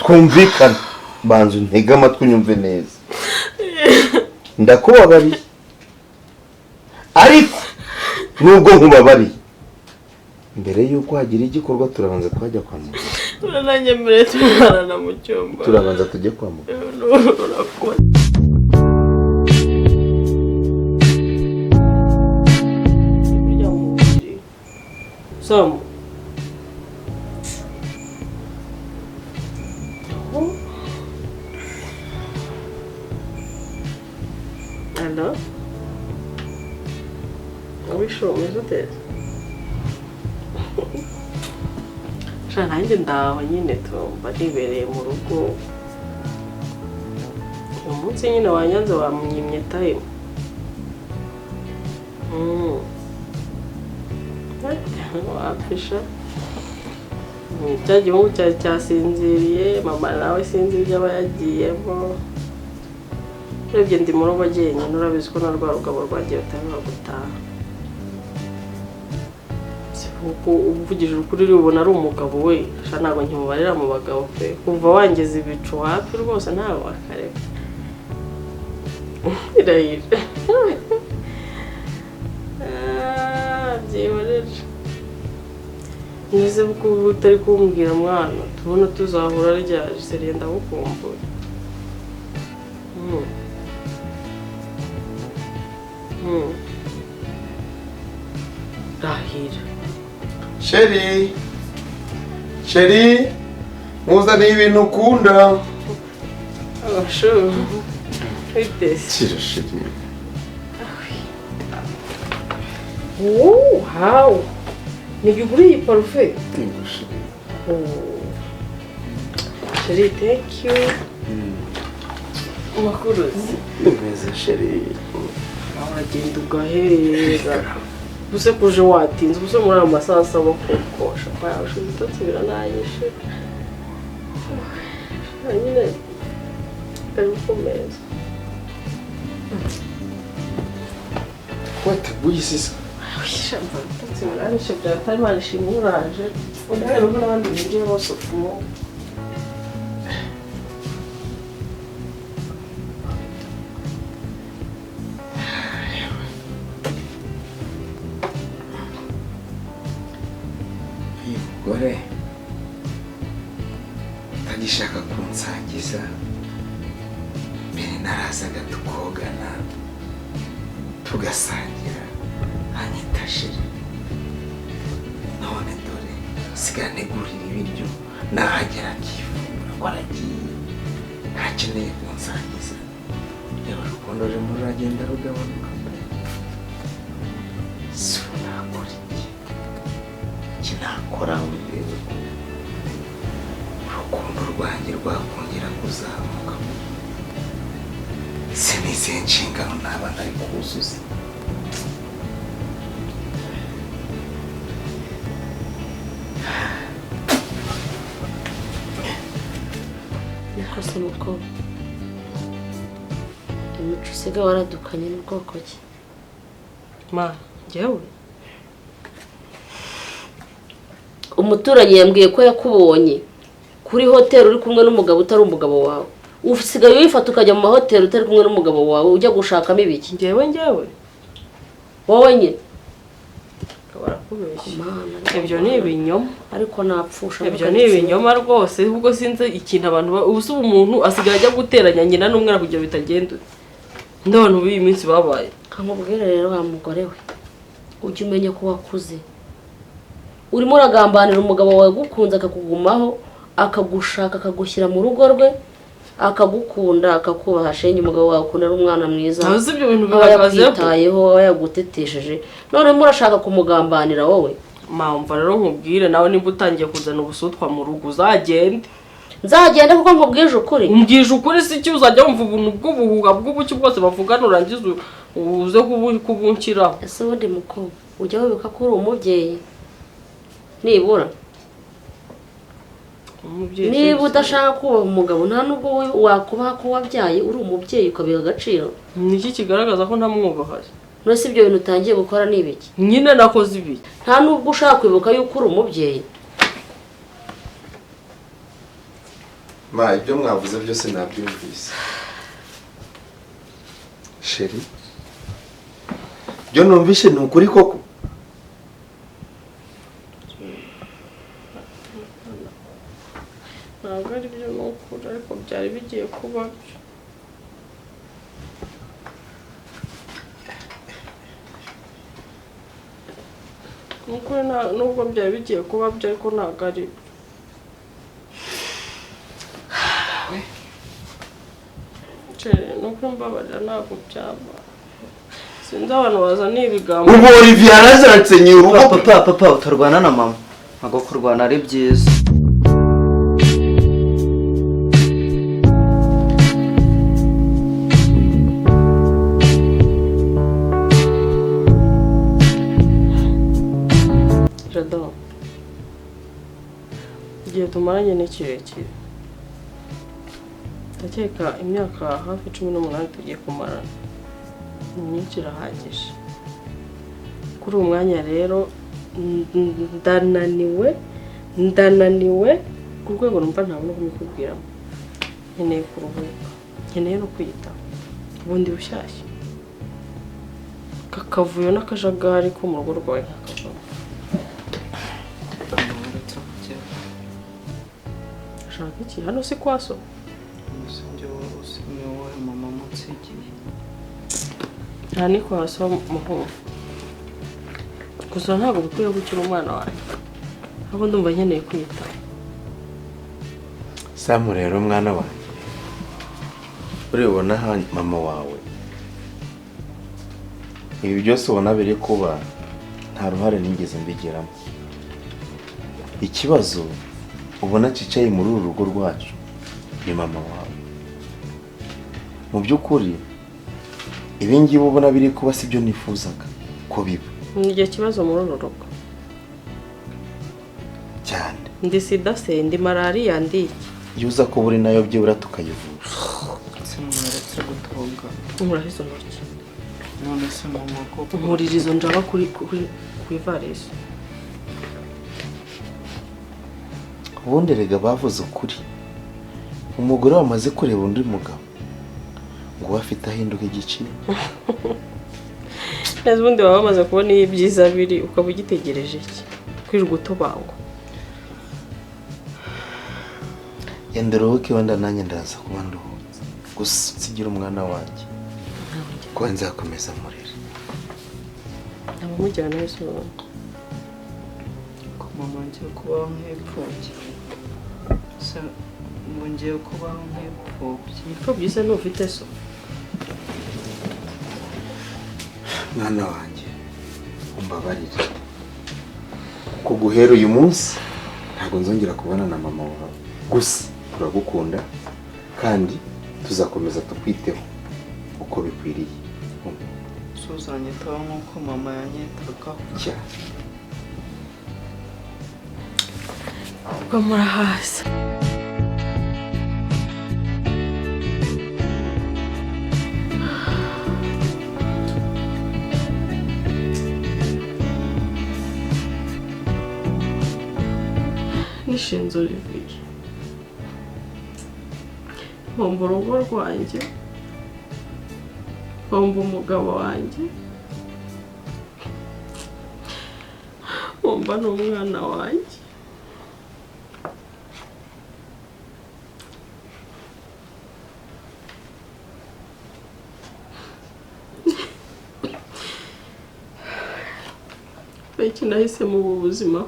twumvikana banzu ntega amatwi unyumve neza ndakubabariye ariko nubwo nkubabariye mbere yuko hagira igikorwa turabanza twajya kwa muganga nanyemereye tumarana mu cyumba turabanza tujye kwa muganga Sam Hello? Are we sure with this? Shana nanjye ndaho nyine tumba nibereye mu rugo. Umunsi nyine wanyanze wamunyimye time. Wapisha. Cyagiye cyari cyasinziriye, mama nawe sinzi ibyo abayagiyemo. Urebye ndi mu rugo jyenyine urabizi ko narwa rugabo rwagiye utabura gutaha. Uko uvugije ukuri ubona ari umugabo we, sha ntago nkimubarira mu bagabo pe. Kuva wangeze ibicu hafi rwose ntawe wakareka. Irahira. Byibareje. Nize buko utari kumbwira mwana, tubona tuzahura ryari seriye ndagukumbura. Rahira. Sheri muzane ibintu ukunda Sure. This. Sheri Wow. Niguguriye parfait. Sheri, thank you. Makuruzi. Neza Sheri. Abagenda ugahera. Buse kuje watinze buse muri amasasa bakokosha kwa ushize biranayishe. Nyine karikomeza. What buyisisa? Shamba tatse biranishe byatari manishimuraje. Udahera n'abandi binjiye bose fumo. Umugore utagishaka kunsangiza mbere narazaga tukogana tugasangira anyita Sheri none dore siganegurira ibiryo nahagera akifungura ko aragiye ntakeneye kunsangiza reba urukundo rurimo ruragenda rugabanuka sinakora iki nakora mbere urukundo rwanjye rwakongera kuzamuka sinize inshingano naba nari kuzuza nikoze nuko imico usiga waradukanye n'ubwoko ki Ma, njyewe umuturanyi yambwiye ko yakubonye kuri hoteli uri kumwe n'umugabo utari umugabo wawe usigaye wifata ukajya mu mahoteli utari kumwe n'umugabo wawe ujya gushakamo ibiki njyewe wowe nyine barakubeshya ibyo ni ibinyoma ariko napfusha ibyo ni ibinyoma rwose ubwo sinzi ikintu abantu ubusuba umuntu asigaye ajya guteranya nyina n'umwana kugira bitagenda ndabona ubu iyi minsi babaye kamubwire rero wa mugore we ujye umenya ko wakuze urimo uragambanira umugabo wawe gukunza akakugumaho akagushaka akagushyira mu rugo rwe akagukunda akakubaha shenge umugabo wawe ukunda ari umwana mwiza ntazi ibyo bintu bihagaze yitayeho yagutetesheje none murashaka kumugambanira wowe mpamvu rero nkubwire nawe nimba utangiye kuzana ubusutwa mu rugo uzagende nzagende kuko nkubwije ukuri umbwije ukuri si cyo uzajya wumva ubuntu bw'ubuhuha bw'ubuki bwose bavugana urangiza uze kubunkiraho ese ubundi mukobwa ujya wibuka ko uri umubyeyi nibura niba udashaka kubaha umugabo nta nubwo wakubaha ko wabyaye uri umubyeyi ukabiha agaciro niki kigaragaza ko ntamwubahaye nose ibyo bintu utangiye gukora ni ibiki nyine nakoze ibiki nta nubwo ushaka kwibuka yuko uri umubyeyi ma ibyo mwavuze byose nabyumvise sheri byo numvise ni ukuri koko ntabwo ari byo ni ukuri ariko byari bigiye kuba byo nubwo byari bigiye kuba byo ariko ntabwo ari byo nuko mbabarira ntabwo byaba sinzi abantu bazaniye ibigambo ubu Olivier arazatse nyurugo papa utarwana na mama ntabwo kurwana ari byiza igihe tumaranye ni kirekire ndakeka imyaka hafi 18 tugiye kumarana ni myinshi irahagije kuri uyu mwanya rero ndananiwe ku rwego numva ntabwo no kumikubwiramo nkeneye kuruhuka nkeneye no kwiyitaho ubundi bushyashya kakavuyo n'akajagari ko mu rugo rwawe kakavamo ashaka iki hano si kwaso nta ni kwaso muhungu gusa ntabwo bikwiye gukira umwana wanjye ahubwo ndumva nkeneye kwiyitaho Samu rero mwana wanjye uribona ha mama wawe ibi byose ubona biri kuba nta ruhare nigeze mbigiramo ikibazo ubona cicaye muri uru rugo rwacu ni mama wawe mu by'ukuri ibi ngibi ubona biri kuba sibyo nifuzaga ko biba ngiye kibazo muri uru rugo cyane ndi sida se ndi malaria ndi yuza ko buri nayo byibura tukayivura simwaretse gutunga murahizo ntoki none se mama ko umuririzo njaba kuri ivarisi ubundi rega bavuze ukuri umugore wamaze kureba undi mugabo ngo bafite ahinduka igiciro neza ubundi baba bamaze kubona ibyiza biri ukaba ugitegereje iki kwirirwa utobangwa yenderuke wenda nanjye ndaza kuba nduhutse gusa sigira umwana wanjye ko nzakomeza murere abamujyana wese ubundi ko mama ngiye kubaho nk'ipfubyi se ngiye kubaho nk'ipfubyi imfubyi se ntufite so mwana wanjye umbabarire ko guhera uyu munsi ntabwo nzongera kubona na mama wawe gusa turagukunda kandi tuzakomeza tukwiteho uko bikwiriye suzanyitaho nk'uko mama yanyitagaho cyane ubwo murahaza nishinze Olivier mpomba urugo rwanjye mpomba umugabo wanjye mpomba n'umwana wanjye iki nahisemo ubu buzima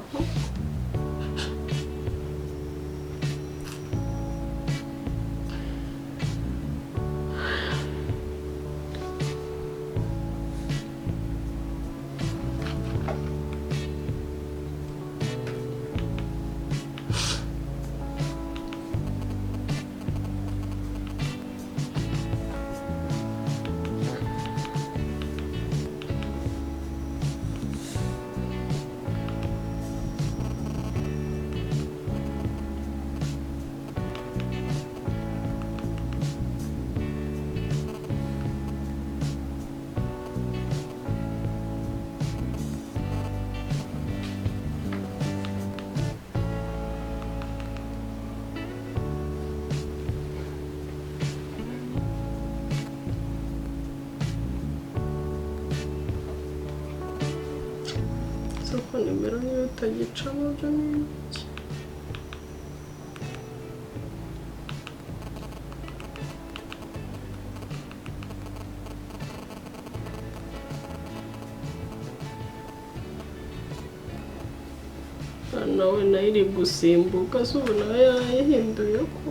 kamera niyo utagicamo byo n'iki nawe nayo iri gusimbuka se ubu nawe yayihinduye ko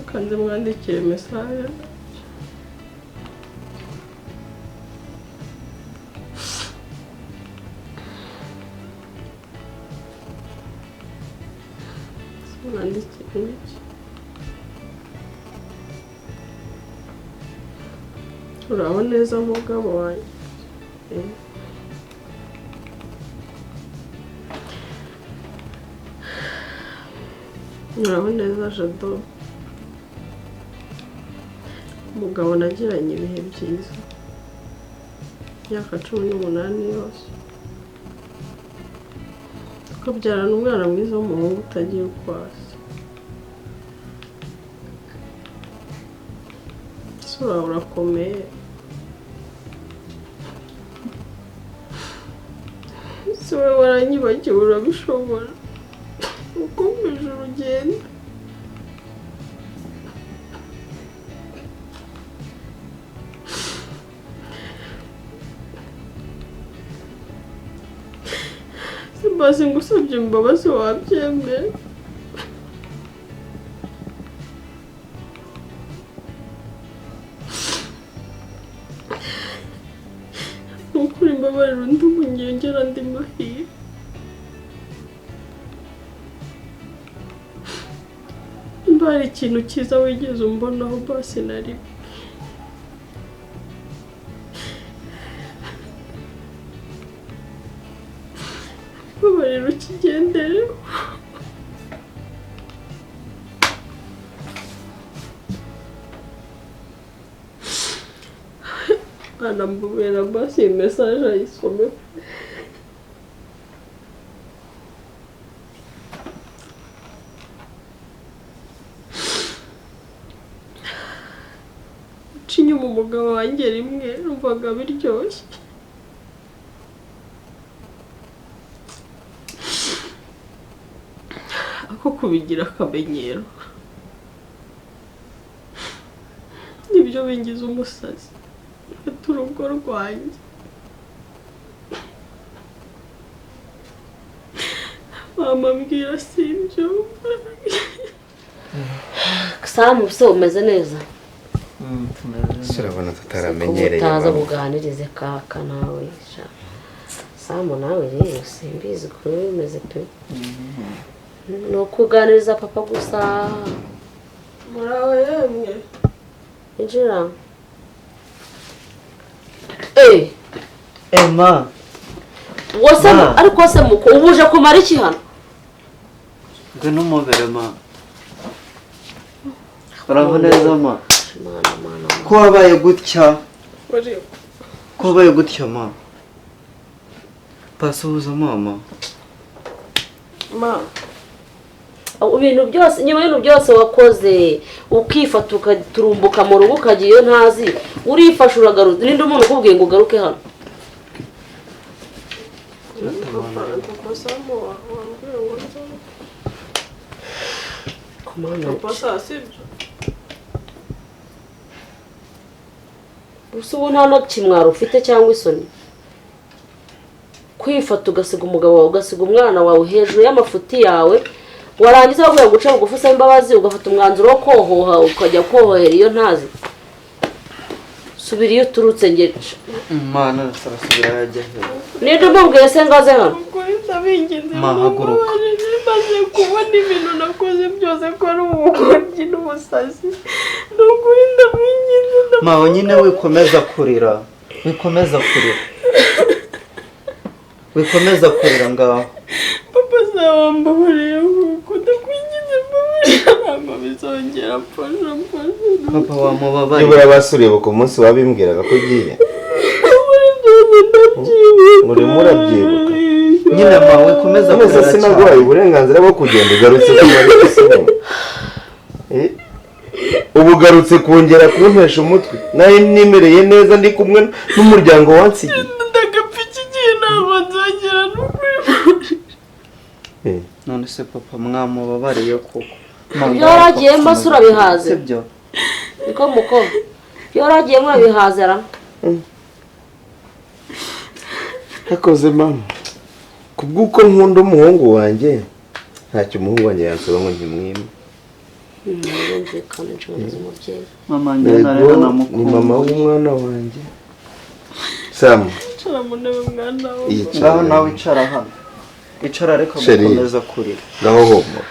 kanze mwandikire mesaje mwandikire iki uraho neza mugabo wanjye uraho neza jado umugabo nagiranye ibihe byiza imyaka 18 yose tukabyarana umwana mwiza w'umuhungu utagira ukwasi sura urakomeye siwe waranyibagiwe urabishobora ukomeje urugendo simbazi ngusabye imbabazi wabyemera nukuri mbabarira undi umunyengera ndi mahire mba hari ikintu cyiza wigeze umbonaho basi nari mbabarira ukigendereho anambubera basi iyi mesaje ayisome uca inyuma umugabo wanjye rimwe numvaga biryoshye ako kubigira akamenyero nibyo bingize umusazi mfite urugo rwanjye mama mbwira sibyo Samu se umeze neza urabona tutaramenyereye utaza kuganirize kaka nawe Samu nawe rero simbizi ko umeze pe no kuganiriza papa gusa muraho yemwe injira Emma wose ariko se muko ubuje kumara iki hano ngo numubere ma uraho neza ma ko wabaye gutya ko wabaye gutya ma pasuhuza mama ibintu byose nyuma y'ibintu byose wakoze ukifata ukaturumbuka mu rugo ukagiye ntazi urifasha uragaruka ninde umuntu ukubwiye ngo ugaruke hano gusa ubu nta kimwaro ufite cyangwa isoni kwifata ugasiga umugabo wawe ugasiga umwana wawe hejuru y'amafuti yawe warangiza bavuye guca bugufi usaba imbabazi ugafata umwanzuro wo kohoha ukajya kohohera iyo ntazi subira iyo uturutse ngeje mana sarasubira yajya ninde mbabwiye se ngaze hano mahaguruka maze kubona ibintu nakoze byose ko ari ubugoryi n'ubusazi n'ukuri ndabinginze mawe nyine wikomeza kurira wikomeza kurira ngaho papa sawambahuriye kuko ndakwinginze mbabarira mama bizongera mfasha papa wamubabaye nibura basuriye ku munsi wabimbwiraga ko ugiye urimo urabyibuka nyine mawe wikomeza kurira cyane sinaguhaye uburenganzira bwo kugenda ugarutse ku bari ubugarutse kongera kuntesha umutwe nayo nimereye neza ndi kumwe n'umuryango wansigiye ndagapfa iki gihe ntabwo nzongera n'ukuri none se papa mwamubabariye koko ibyo waragiyemo se urabihaze sibyo niko muko ibyo waragiyemo urabihazera hakoze mama kubw'uko nkunda umuhungu wanjye ntacyo umuhungu wanjye yansaba ngo nkimwime birumvikana inshingano z'umubyeyi mama njyana rero namukunda ni mama w'umwana wanjye Samu icara mu ntebe mwana we ngaho nawe icara hano icara reka gukomeza kurira ngaho homo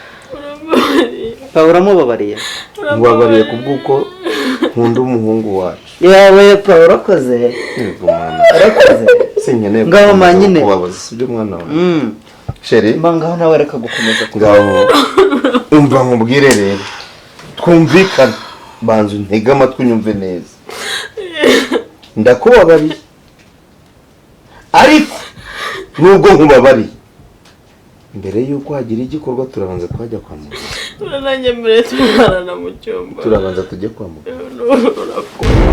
uramubabariye mubabariye kubw'uko nkunda umuhungu wacu yawe Paul urakoze yego mwana urakoze sinkeneye ngaho manyine kubabaza sibyo mwana wawe sheri ngaho nawe reka gukomeza ngaho umva nkubwire rero twumvikana banza untege amatwi unyumve neza ndakubabariye ariko nubwo nkubabariye mbere yuko hagira igikorwa turabanza twajya kwa muganga urananyemereye tumarana mu cyumba turabanza tujye kwa muganga urakunda